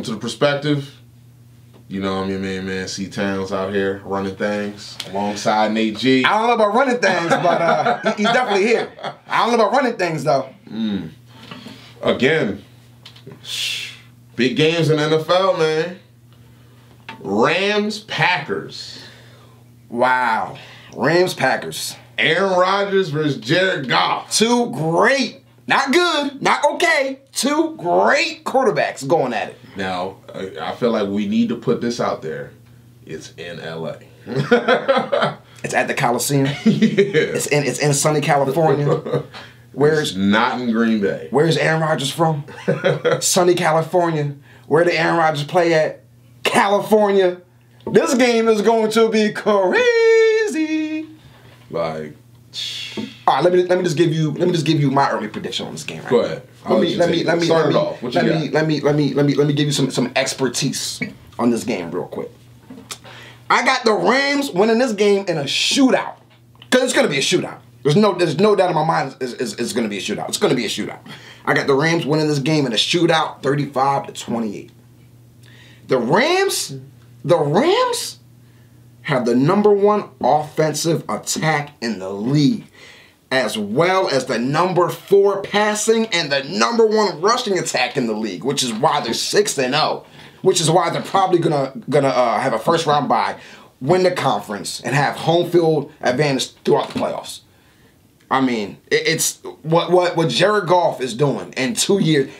Welcome to the perspective. You know, I'm your main man, C Towns, out here running things alongside Nate G. I don't know about running things, but he's definitely here. I don't know about running things though. Again, big games in NFL, man. Rams, Packers. Wow. Rams, Packers. Aaron Rodgers versus Jared Goff. Two great, not good, not okay, two great quarterbacks going at it. Now, I feel like we need to put this out there. It's in LA. It's at the Coliseum. Yeah. It's in sunny California. It's not in Green Bay. Where's Aaron Rodgers from? Sunny California. Where did Aaron Rodgers play at? California. This game is going to be crazy. Like, all right, let me just give you my early prediction on this game. Right? Go ahead. Let me start it off. What you got? Let me give you some expertise on this game real quick. I got the Rams winning this game in a shootout. Cause it's gonna be a shootout. There's no doubt in my mind it's gonna be a shootout. It's gonna be a shootout. I got the Rams winning this game in a shootout, 35-28. The Rams have the #1 offensive attack in the league, as well as the #4 passing and the #1 rushing attack in the league, which is why they're 6-0, which is why they're probably gonna have a first round bye, win the conference, and have home field advantage throughout the playoffs. I mean, it's what Jared Goff is doing in 2 years.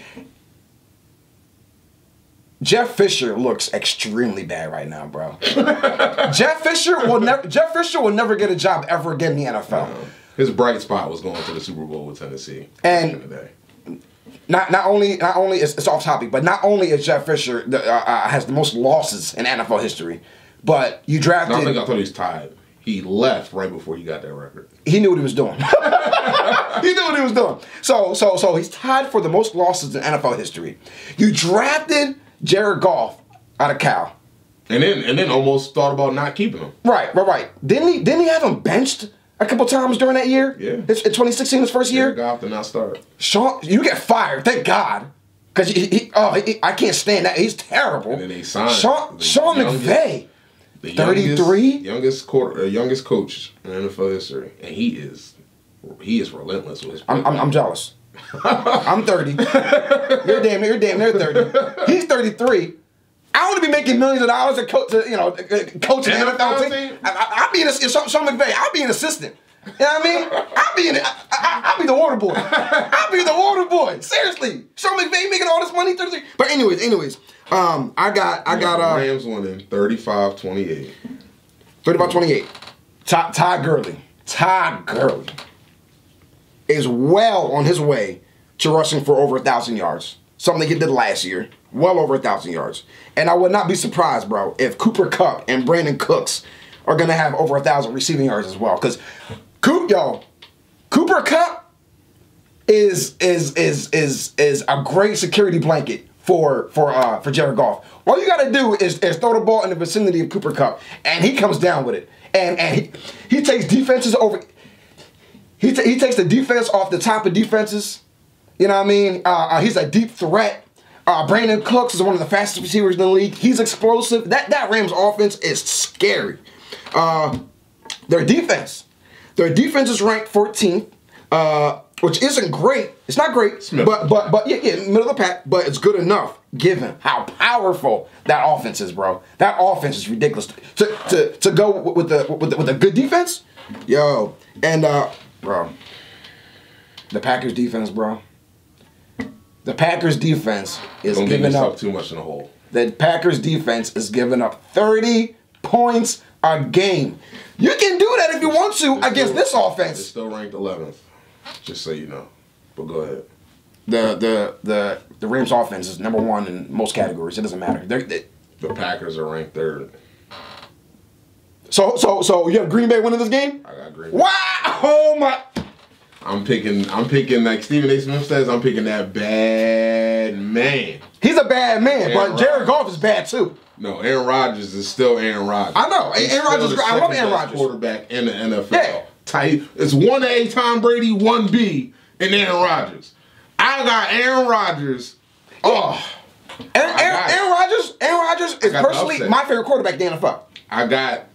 Jeff Fisher looks extremely bad right now, bro. Jeff Fisher will never get a job ever again in the NFL. His bright spot was going to the Super Bowl with Tennessee. And not only it's off topic, but not only is Jeff Fisher has the most losses in NFL history, but you drafted. No, I thought he was tied. He left right before he got that record. He knew what he was doing. He knew what he was doing. So he's tied for the most losses in NFL history. You drafted Jared Goff out of Cal. And then almost thought about not keeping him. Right. Didn't he have him benched a couple times during that year? Yeah. In 2016, his first year? Jared Goff did not start. Sean, you get fired, thank God. Because I can't stand that. He's terrible. And then they signed Sean McVay. 33? Youngest coach in NFL history. And he is relentless with his play. I'm jealous. I'm 30. You're damn near 30. He's 33. I want to be making millions of dollars and coaching an NFL team. I'll be Sean McVay. I'll be an assistant. You know what I mean? I'll be the water boy. I'll be the water boy. Seriously, Sean McVay making all this money. 33. But anyways, I got Rams winning 35-28. 35-28. Todd Gurley is well on his way to rushing for over 1,000 yards. Something he did last year. Well over 1,000 yards. And I would not be surprised, bro, if Cooper Kupp and Brandon Cooks are going to have over 1,000 receiving yards as well. Because, Cooper Kupp is a great security blanket for Jared Goff. All you got to do is throw the ball in the vicinity of Cooper Kupp, and he comes down with it. And he takes defenses over. He takes the defense off the top of defenses. You know what I mean? He's a deep threat. Brandon Cooks is one of the fastest receivers in the league. He's explosive. That Rams offense is scary. Their defense is ranked 14th, which isn't great. It's not great, but yeah, middle of the pack. But it's good enough given how powerful that offense is, bro. That offense is ridiculous. To go with a good defense, yo, and bro, the Packers defense, bro. The Packers defense is giving up too much in the hole. The Packers defense is giving up 30 points a game. You can do that if you want to against this offense. It's still ranked 11th, just so you know. But go ahead. The Rams offense is #1 in most categories. It doesn't matter. The Packers are ranked 3rd. So you have Green Bay winning this game? I got Green Bay. Wow! Oh my! I'm picking like Stephen A. Smith says, I'm picking that bad man. He's a bad man, but Jared Goff is bad too. No, Aaron Rodgers is still Aaron Rodgers. I know. Aaron Rodgers, I love Aaron Rodgers. Quarterback in the NFL. Yeah. It's 1A Tom Brady, 1B, and Aaron Rodgers. I got Aaron Rodgers. Oh. Aaron is got the personally upset. my favorite quarterback in the NFL. I got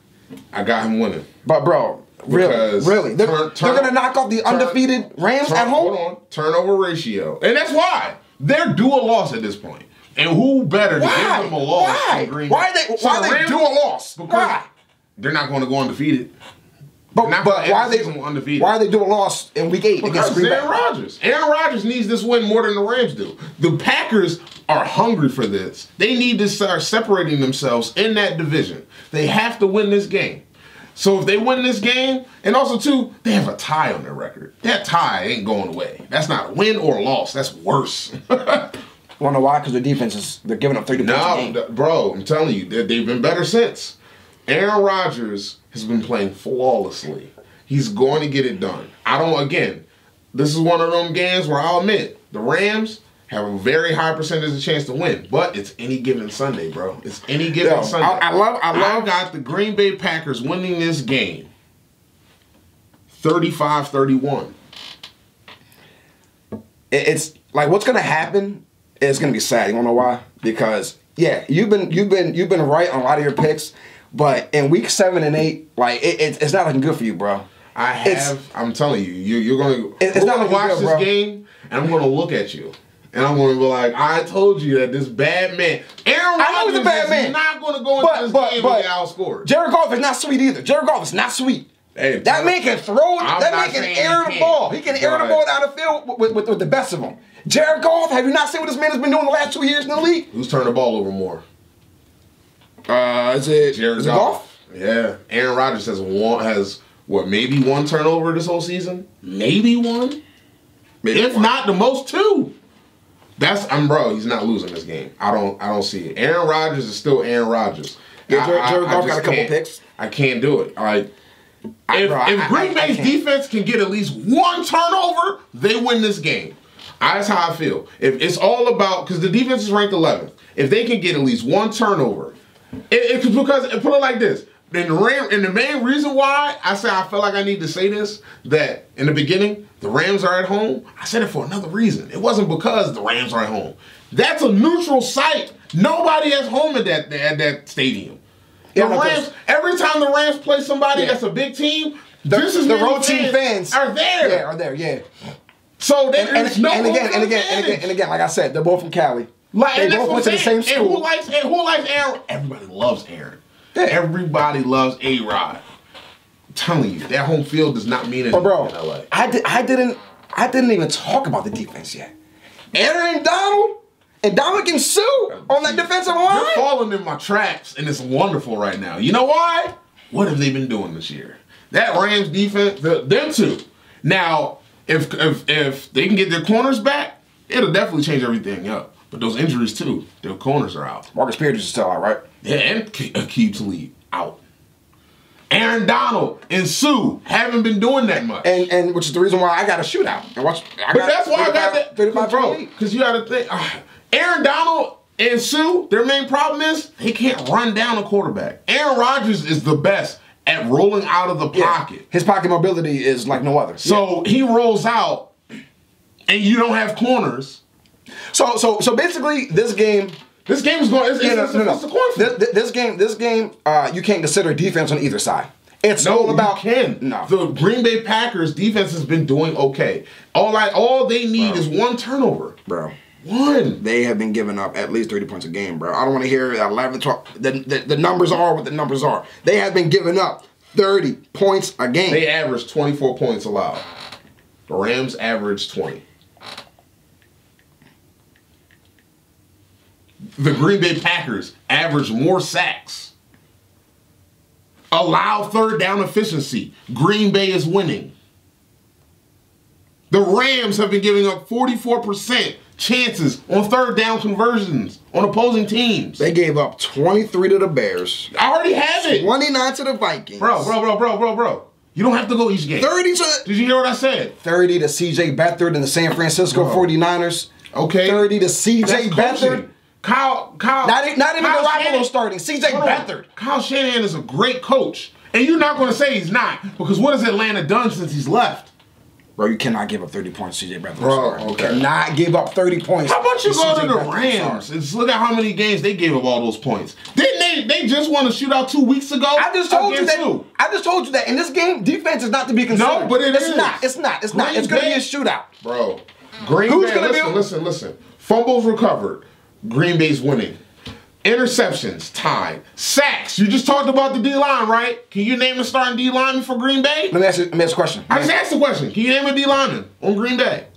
him winning. But bro, really, they're gonna knock off the undefeated Rams at home. Hold on, turnover ratio, and that's why they're due a loss at this point. And who better to give them a loss? Why? Than Green Why Bay? are they due a loss? Because Why? they're not going to go undefeated. But why are they undefeated? Why are they doing a loss in Week 8 against Green Bay? Aaron Rodgers. Aaron Rodgers needs this win more than the Rams do. The Packers are hungry for this. They need to start separating themselves in that division. They have to win this game. So if they win this game, and also too, they have a tie on their record. That tie ain't going away. That's not a win or a loss. That's worse. Wanna know why? Because their defense they're giving up 30 points a game. Bro, I'm telling you, they've been better since. Aaron Rodgers has been playing flawlessly. He's going to get it done. This is one of them games where I'll admit, the Rams have a very high percentage of chance to win, but it's any given Sunday, bro. It's any given Sunday. I got the Green Bay Packers winning this game 35-31. It's like what's gonna happen is gonna be sad. You wanna know why? Because you've been right on a lot of your picks, but in week 7 and 8, like it's not looking good for you, bro. I'm telling you, you're gonna watch this bro. game, and I'm gonna look at you. And I'm going to be like, I told you that this bad man, Aaron Rodgers is not going to go into this game and get outscored. Jared Goff is not sweet either. Jared Goff is not sweet. Hey, that man can throw. That man can air the ball. He can air the ball down the field with the best of them. Jared Goff, have you not seen what this man has been doing the last 2 years in the league? Who's turned the ball over more? Is it Goff? Yeah. Aaron Rodgers has maybe one turnover this whole season? Maybe one? If not, the most 2. Bro, he's not losing this game. I don't see it. Aaron Rodgers is still Aaron Rodgers. Yeah, Jared Goff got a couple picks. I can't do it. If Green Bay's defense can get at least one turnover, they win this game. That's how I feel. If it's all about, because the defense is ranked 11th. If they can get at least one turnover, because put it like this. And the main reason why I felt like I need to say this, that in the beginning, the Rams are at home, I said it for another reason. It wasn't because the Rams are at home. That's a neutral site. Nobody has home at that stadium. Rams, every time the Rams play somebody that's a big team, the road team fans are there. Yeah, are there, yeah. So and again, like I said, they're both from Cali. They both went to the same school. And who likes Aaron? Everybody loves Aaron. Yeah. Everybody loves A-Rod. I'm telling you, that home field does not mean anything in LA. I didn't even talk about the defense yet. Aaron Donald and Dominican Sue on that defensive line. You're falling in my traps, and it's wonderful right now. You know why? What have they been doing this year? That Rams defense, them two. Now, if they can get their corners back, it'll definitely change everything up. But those injuries too, their corners are out. Marcus Peters is still out, right? Yeah, and Aqib Talib out. Aaron Donald and Sue haven't been doing that much. And which is the reason why I got a shootout. That's why I got that. 35, bro, because you got to think. Aaron Donald and Sue, their main problem is they can't run down a quarterback. Aaron Rodgers is the best at rolling out of the pocket. Yeah. His pocket mobility is like no other. So he rolls out, and you don't have corners. So basically, this game is going. It's a coin flip. This game, you can't consider defense on either side. It's all about. The Green Bay Packers defense has been doing okay. All they need is one turnover, bro. One. They have been giving up at least 30 points a game, bro. I don't want to hear 11, 12. The numbers are what the numbers are. They have been giving up 30 points a game. They average 24 points allowed. The Rams average 20. The Green Bay Packers average more sacks. Allow third down efficiency. Green Bay is winning. The Rams have been giving up 44% chances on third down conversions on opposing teams. They gave up 23 to the Bears. I already have it. 29 to the Vikings. Bro. You don't have to go each game. 30 to... Did you hear what I said? 30 to C.J. Beathard and the San Francisco 49ers. Okay. 30 to C.J. Beathard. Kyle. Not even Garoppolo starting. C.J. Beathard. Kyle Shanahan is a great coach. And you're not going to say he's not. Because what has Atlanta done since he's left? Bro, you cannot give up 30 points to CJ Beathard. Bro, okay. You cannot give up 30 points. How about you go to the Rams and look at how many games they gave up all those points? Didn't they just won a shootout 2 weeks ago? I just told you that in this game, defense is not to be considered. No, but it's is. It's not. It's going to be a shootout. Bro, Green Bay, listen. Fumbles recovered. Green Bay's winning. Interceptions tied. Sacks. You just talked about the D-line, right? Can you name a starting D-lineman for Green Bay? Let me ask a question. I just asked the question. Can you name a D-lineman on Green Bay?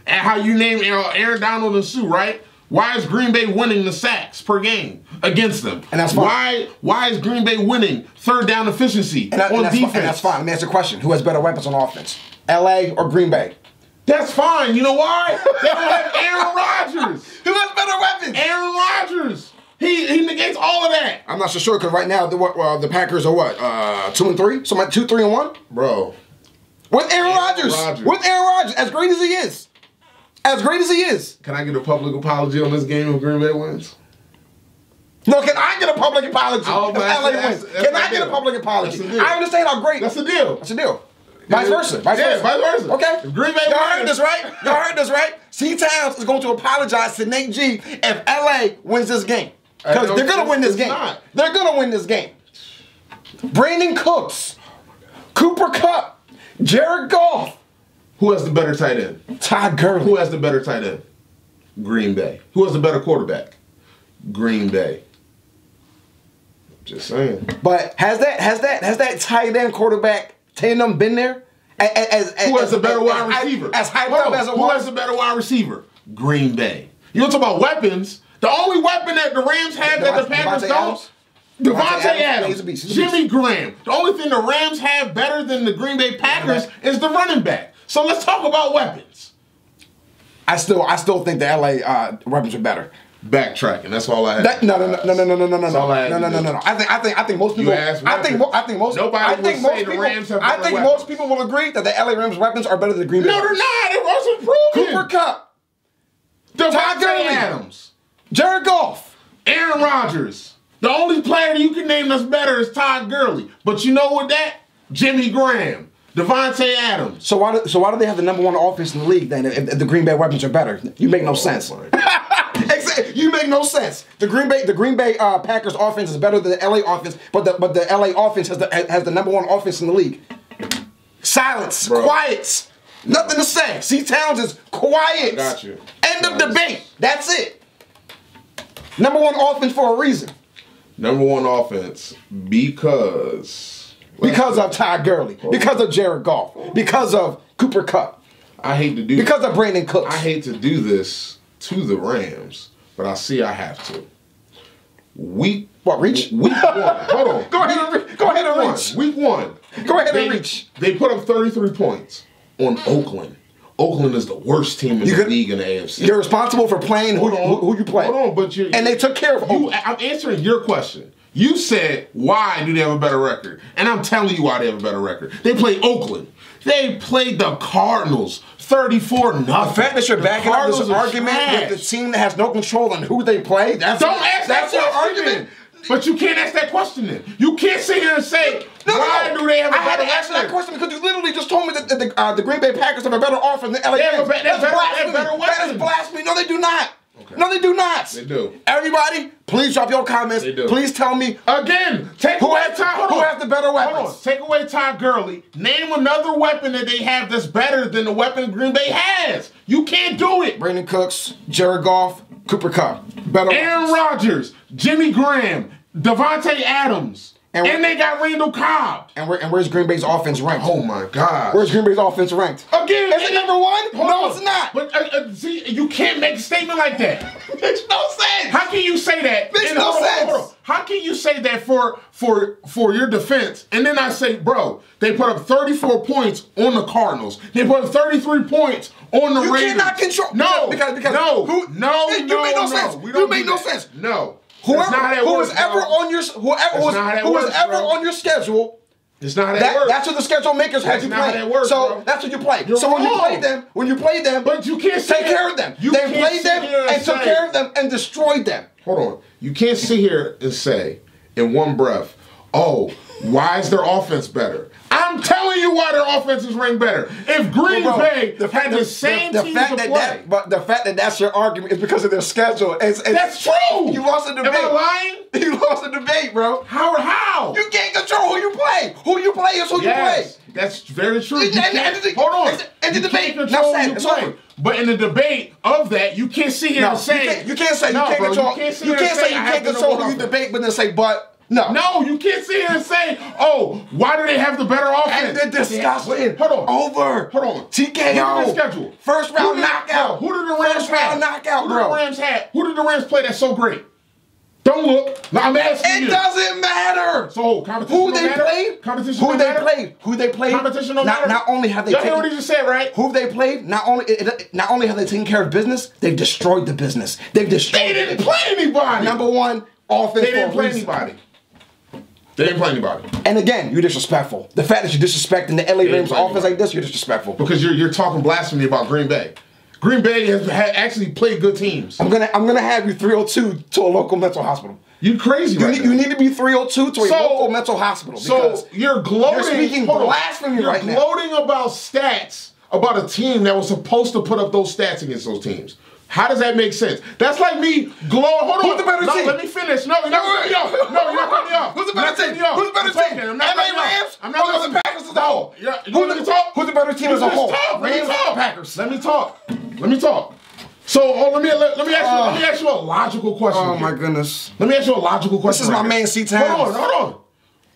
And how you name Aaron Donald and Sue, right? Why is Green Bay winning the sacks per game against them? And that's fine. Why is Green Bay winning third down efficiency on defense? And that's fine. Let me ask a question. Who has better weapons on offense? LA or Green Bay? That's fine. You know why? They don't have Aaron Rodgers. Who has better weapons? Aaron Rodgers. He negates all of that. I'm not so sure because right now the Packers are what 2-3, so 2-3-1, bro. With Aaron Rodgers, as great as he is, Can I get a public apology on this game if Green Bay wins? No, can I get a public apology if LA wins? Can I get a public apology? I understand how great. That's the deal. That's the deal. Vice versa. Vice versa. Okay. If Green Bay Y'all heard this, right? C. Towns is going to apologize to Nate G if LA wins this game. Because they're going to win this game. They're going to win this game. Brandon Cooks, Cooper Kupp, Jared Goff. Who has the better tight end? Todd Gurley. Who has the better tight end? Green Bay. Who has the better quarterback? Green Bay. Just saying. But has that tight end quarterback tandem been there? Who has the better wide receiver? As hyped up as it was. Who has the better wide receiver? Green Bay. You want to talk about weapons? The only weapon that the Rams have that the Packers don't? Devontae Adams, Jimmy Graham. The only thing the Rams have better than the Green Bay Packers is the running back. So let's talk about weapons. I still think the LA weapons are better. Backtracking. That's all I had. No. I think most people. I think most people will agree that the LA Rams weapons are better than the Green Bay. No, they're not. It wasn't proven. Cooper Kupp, Devontae Adams, Jared Goff, Aaron Rodgers. The only player you can name that's better is Todd Gurley. But you know what that? Jimmy Graham, Devontae Adams. So why do they have the number one offense in the league then if the Green Bay weapons are better? You make no sense. You make no sense. The Green Bay Packers offense is better than the LA offense, but the LA offense has the number one offense in the league. Silence, bro. Quiet, nothing to say. C. Towns is quiet. Got you. End of debate. That's it. Number one offense for a reason. Number one offense because of Todd Gurley, because of Jared Goff, because of Cooper Kupp. I hate to do because of Brandon Cooks. I hate to do this to the Rams, but I see I have to. Reach? Week 1. Hold on. Go ahead and reach. Week 1. Go ahead and reach. They put up 33 points on Oakland. Oakland is the worst team in the league in the AFC. You're responsible for playing who you play. Hold on, but and they took care of Oakland. I'm answering your question. You said, why do they have a better record? And I'm telling you why they have a better record. They played Oakland. They played the Cardinals 34-0. The fact that you're backing up this argument with the team that has no control on who they play, that's your argument. But you can't ask that question then. You can't sit here and say, why do they have a better record? I had to answer that question because you literally just told me that the Green Bay Packers have a better offense than LA Rams. That is blasphemy. No, they do not. Okay. No, they do not. They do. Everybody, please drop your comments. They do. Please tell me again. Who has the better weapons? Hold on. Take away Todd Gurley. Name another weapon that they have that's better than the weapon Green Bay has. You can't do it. Brandon Cooks, Jared Goff, Cooper Kupp. Better Aaron Rodgers, Jimmy Graham, Devontae Adams. And they got Randall Cobb. And where's Green Bay's offense ranked? Oh my God. Where's Green Bay's offense ranked? Again. Is it number one? No, it's not. But see, you can't make a statement like that. Makes no sense. How can you say that? Makes no sense. Hold on. How can you say that for your defense? And then I say, bro, they put up 34 points on the Cardinals. They put up 33 points on the Raiders. You cannot control. No. Because you make no sense. You make no sense. No. Whoever on your schedule, it's not how that works. That's what the schedule makers had you play. So that's what you play. So when you play them, but you can't take care of them. They played them and took care of them and destroyed them. Hold on, you can't sit here and say in one breath, "Oh, why is their offense better?" I'm I'm telling you why their offense is ranked better. If Green Bay had the same team to play. But the fact that that's your argument is because of their schedule. That's true. You lost a debate. Am I lying? You lost a debate, bro. How? You can't control who you play. Who you play is who you play. That's very true. Hold on. And the debate. It's over. But in the debate of that, you can't sit here and say you can't control who you debate, but then say but. No, you can't sit here and say, oh, why do they have the better offense? And the discussion. Hold on. Over. Hold on. TKO. Who did the schedule? First round knockout. Who did the Rams First round knockout, bro. Who did the Rams play that's so great? Don't look. No, I'm asking you. It doesn't matter. So, competition who they played? Competition Who they played? Competition don't matter. Not only have they taken... what he just said, right? Who they played, not only have they taken care of business, they've destroyed the business. They didn't play anybody. Number one, offense. They didn't play anybody. They didn't play anybody. And again, you're disrespectful. The fact that you're disrespecting the LA Rams offense like this, you're disrespectful. Because you're talking blasphemy about Green Bay. Green Bay has actually played good teams. I'm gonna have you 302 to a local mental hospital. You crazy right now. You need to be 302 to a local mental hospital. So you're gloating. You're speaking blasphemy right now. You're gloating about stats about a team that was supposed to put up those stats against those teams. How does that make sense? That's like me gloating. Hold on. Who's the better team? Let me finish. No, you're not cutting me off. No, you're not cutting me off. Who's the better team? Who's the better team? I'm not LA Rams? I'm not the Packers as a whole? Who's the better team as a whole? Rams or Packers? Let me talk. So let me ask you a logical question. Oh my goodness. Let me ask you a logical question. This is my man C Towns. Hold on.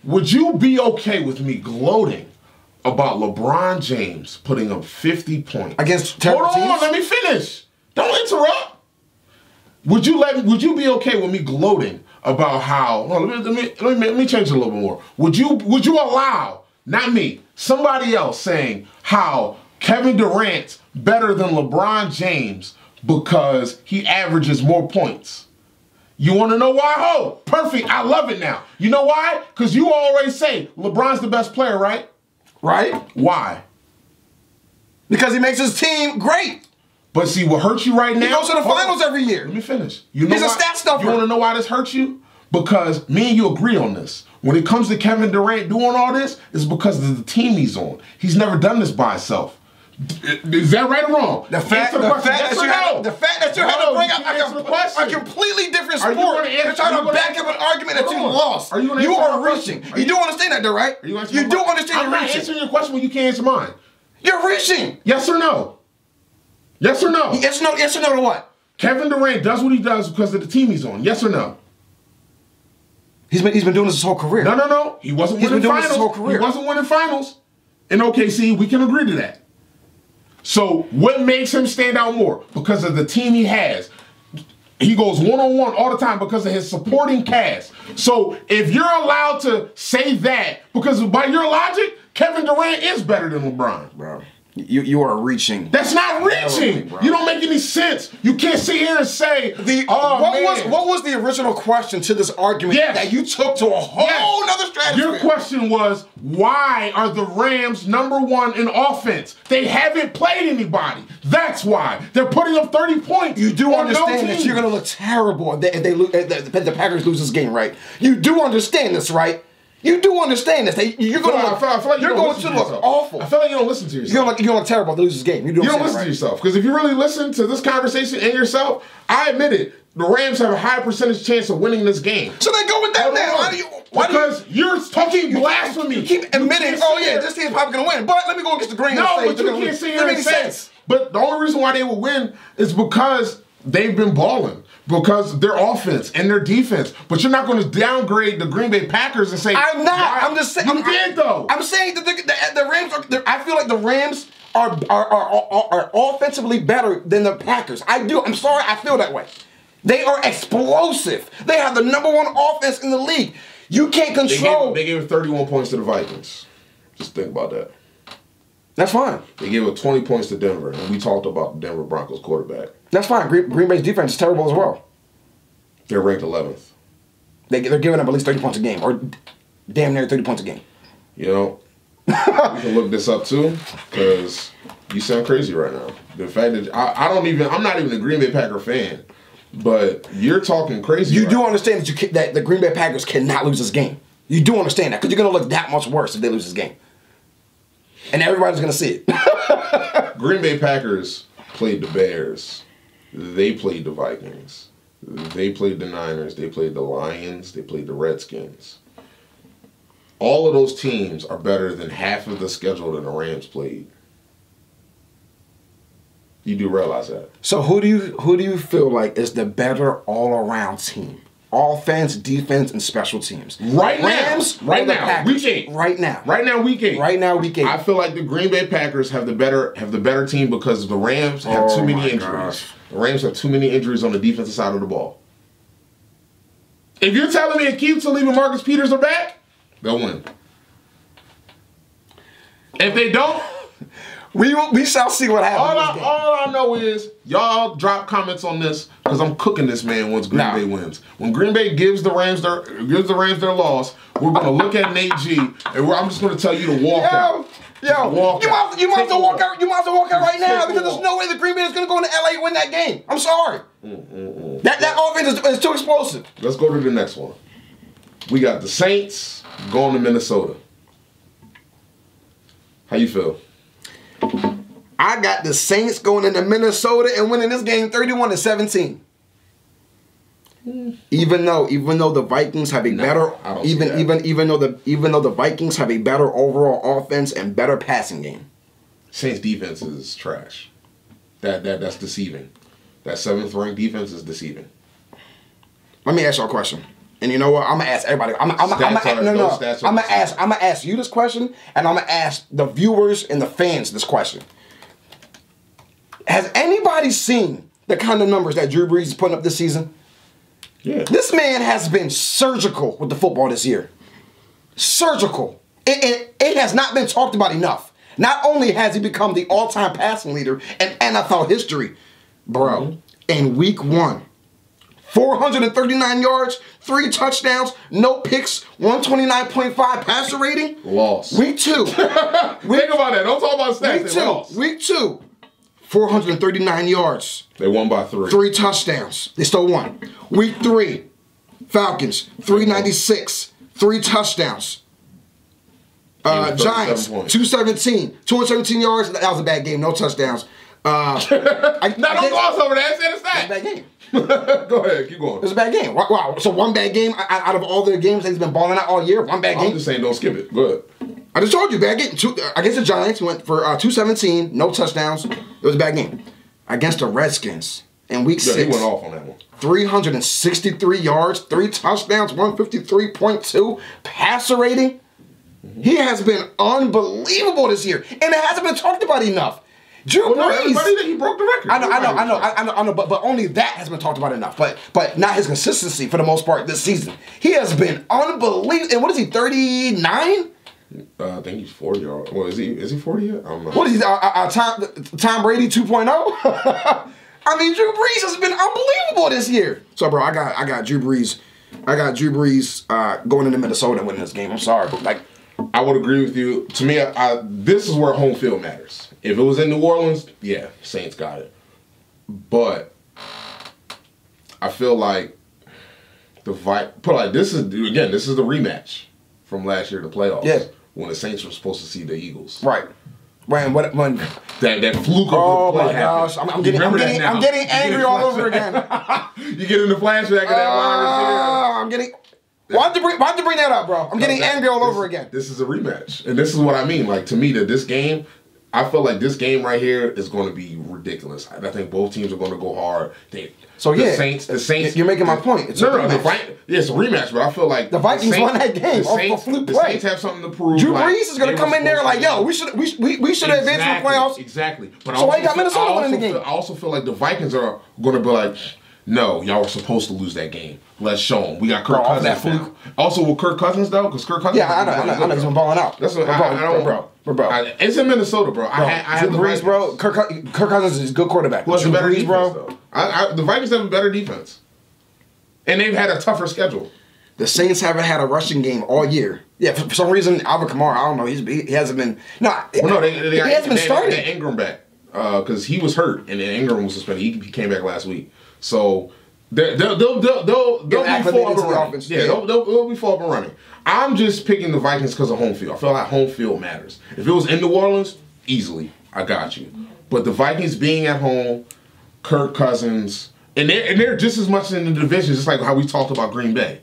Would you be okay with me gloating about LeBron James putting up 50 points against terrible teams? Hold on, let me finish. Don't interrupt. Would you be okay with me gloating about how? Let me change it a little bit more. Would you allow, not me, somebody else saying how Kevin Durant's better than LeBron James because he averages more points? You want to know why? Oh, perfect. I love it now. You know why? Because you always say LeBron's the best player, right? Right. Why? Because he makes his team great. But see, what hurts you right now? He goes to the finals every year. Let me finish. He's a stat stuffer. You want to know why this hurts you? Because me and you agree on this. When it comes to Kevin Durant doing all this, it's because of the team he's on. He's never done this by himself. Is that right or wrong? The fact that you had to bring up a completely different sport and try to back up an argument that you lost. You are reaching. You do understand that, though, right? You do understand you're reaching. I'm not answering your question when you can't answer mine. You're reaching. Yes or no? Yes or no? Yes or no to what? Kevin Durant does what he does because of the team he's on. Yes or no? He's been doing this his whole career. No. He wasn't winning finals. His whole career. He wasn't winning finals in OKC. We can agree to that. So what makes him stand out more? Because of the team he has. He goes one-on-one all the time because of his supporting cast. So if you're allowed to say that, because by your logic, Kevin Durant is better than LeBron. Bro. You are reaching. That's not reaching. You don't make any sense. You can't sit here and say, what was the original question to this argument that you took to a whole nother strategy? Your question was, why are the Rams #1 in offense? They haven't played anybody. That's why. They're putting up 30 points. You do understand that you're going to look terrible if the Packers lose this game, right? You do understand this, right? You do understand this. You're going to look awful. I feel like you don't listen to yourself. You're going to look terrible if they lose this game. You don't listen to yourself. Because if you really listen to this conversation and yourself, I admit it, the Rams have a high percentage chance of winning this game. So then go with that now. Because you're talking blasphemy. You keep admitting, this team's probably going to win. But let me go against the grain. No, but you can't see your sense. But the only reason why they will win is because they've been balling. Because their offense and their defense. But you're not going to downgrade the Green Bay Packers and say, I'm not. I'm just saying. You did, though. I'm saying that the Rams I feel like the Rams are offensively better than the Packers. I do. I'm sorry. I feel that way. They are explosive. They have the #1 offense in the league. You can't control. They gave 31 points to the Vikings. Just think about that. That's fine. They gave 20 points to Denver, and we talked about the Denver Broncos quarterback. That's fine. Green Bay's defense is terrible as well. They're ranked 11th. They're giving up at least 30 points a game, or damn near 30 points a game. You know, you can look this up too, because you sound crazy right now. The fact that I'm not even a Green Bay Packer fan, but you're talking crazy. You do understand that the Green Bay Packers cannot lose this game. You do understand that, because you're going to look that much worse if they lose this game. and everybody's gonna see it. Green Bay Packers played the Bears. They played the Vikings. They played the Niners. They played the Lions. They played the Redskins. All of those teams are better than half of the schedule that the Rams played. You do realize that. So who do you feel like is the better all-around team? Offense, defense, and special teams. Right Rams, now. Right now. Packers? Week 8. Right now. Right now, week 8. Right now, week 8. I feel like the Green Bay Packers have the better team because the Rams have too many injuries. Gosh. The Rams have too many injuries on the defensive side of the ball. If you're telling me Akeem Talib and Marcus Peters are back, they'll win. If they don't, we shall see what happens. all I know is y'all drop comments on this because I'm cooking this man once Green Bay wins. When Green Bay gives the Rams their loss, we're gonna look at Nate G and I'm just gonna tell you to walk out. You might have to walk out. You might have to walk out right now because there's no way the Green Bay is gonna go into LA and win that game. I'm sorry. That offense is too explosive. Let's go to the next one. We got the Saints going to Minnesota. How you feel? I got the Saints going into Minnesota and winning this game 31-17. Even though the Vikings have a better even though the Vikings have a better overall offense and better passing game. Saints defense is trash. That's deceiving. That 7th ranked defense is deceiving. Let me ask y'all a question. And you know what? I'm gonna ask everybody. I'm gonna ask you this question, and I'm gonna ask the viewers and the fans this question. Has anybody seen the kind of numbers that Drew Brees is putting up this season? Yeah. This man has been surgical with the football this year. Surgical. It has not been talked about enough. Not only has he become the all-time passing leader in NFL history, bro, in week 1. 439 yards, 3 touchdowns, no picks, 129.5 passer rating. Loss. Week 2. Think about that. Don't talk about stats. Week 2. 439 yards. They won by 3. 3 touchdowns. They still won. Week 3. Falcons, 396. 3 touchdowns. Giants, 217 yards. That was a bad game. No touchdowns. Don't gloss over that. Say the stat. Bad game. Go ahead, keep going. It was a bad game. Wow. So one bad game out of all the games that he's been balling out all year. One bad game. I'm just saying, don't skip it. Go ahead. I just told you, bad game. Against the Giants, went for 217, no touchdowns. It was a bad game. Against the Redskins in week 6. He went off on that one. 363 yards, 3 touchdowns, 153.2 passer rating. He has been unbelievable this year, and it hasn't been talked about enough. Drew Brees. Everybody that he broke the record. I know, but only that has been talked about enough. But not his consistency for the most part this season. He has been unbelievable. And what is he, 39? I think he's 40. Well, is he 40 yet? I don't know. What is he, Tom Brady 2.0? I mean, Drew Brees has been unbelievable this year. So, bro, I got Drew Brees. Going into Minnesota and winning this game. I'm sorry, but I would agree with you. To me, this is where home field matters. If it was in New Orleans, yeah, Saints got it. But I feel like this is the rematch from last year, the playoffs. Yeah. When the Saints were supposed to see the Eagles. Right. When that fluke of the play my gosh, I'm getting angry all over again. You get in the flashback of that wide receiver. Why'd you bring that up, bro? I'm getting angry all over again. This is a rematch. And this is what I mean. Like, to me, this game, I feel like this game right here is going to be ridiculous. I think both teams are going to go hard. The Saints. You're making my point. It's a rematch, but I feel like the Vikings won that game. The Saints have something to prove. Drew Brees is going to come in there like, yo, we should have advanced to the playoffs. Exactly. But so I got Minnesota winning the game. I also feel like the Vikings are going to be like, no, y'all were supposed to lose that game. Let's show them. We got Kirk Cousins now. Also, with Kirk Cousins, though, because Kirk Cousins... Yeah, I know he's been balling out. That's what I don't... Bro. It's in Minnesota, bro. I have the Brees, bro. Kirk Cousins is a good quarterback. What's the better defense, bro? The Vikings have a better defense. And they've had a tougher schedule. The Saints haven't had a rushing game all year. Yeah, for some reason, Alvin Kamara, I don't know, he hasn't been... he hasn't been starting. They Ingram back because he was hurt, and then Ingram was suspended. He came back last week. So They'll be full up and running. Yeah, they'll be full up and running. I'm just picking the Vikings because of home field. I feel like home field matters. If it was in New Orleans, easily, I got you. But the Vikings being at home, Kirk Cousins, and they're just as much in the division, just like how we talked about Green Bay.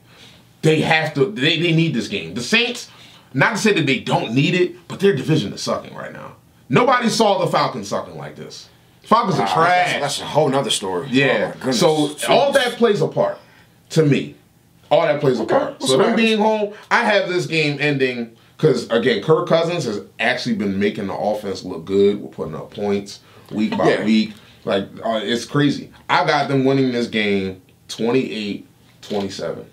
They have to. They need this game. The Saints, not to say that they don't need it, but their division is sucking right now. Nobody saw the Falcons sucking like this. Falcons are trash. That's a whole nother story. Yeah. Oh, so all that plays a part to me. All that plays a part. So them being home, I have this game ending because, again, Kirk Cousins has actually been making the offense look good. We're putting up points week by week. Like, it's crazy. I got them winning this game 28-27.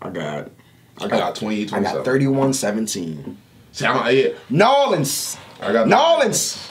I got 28-27. I got 31-17. See, yeah. Nolans. I got Nolans.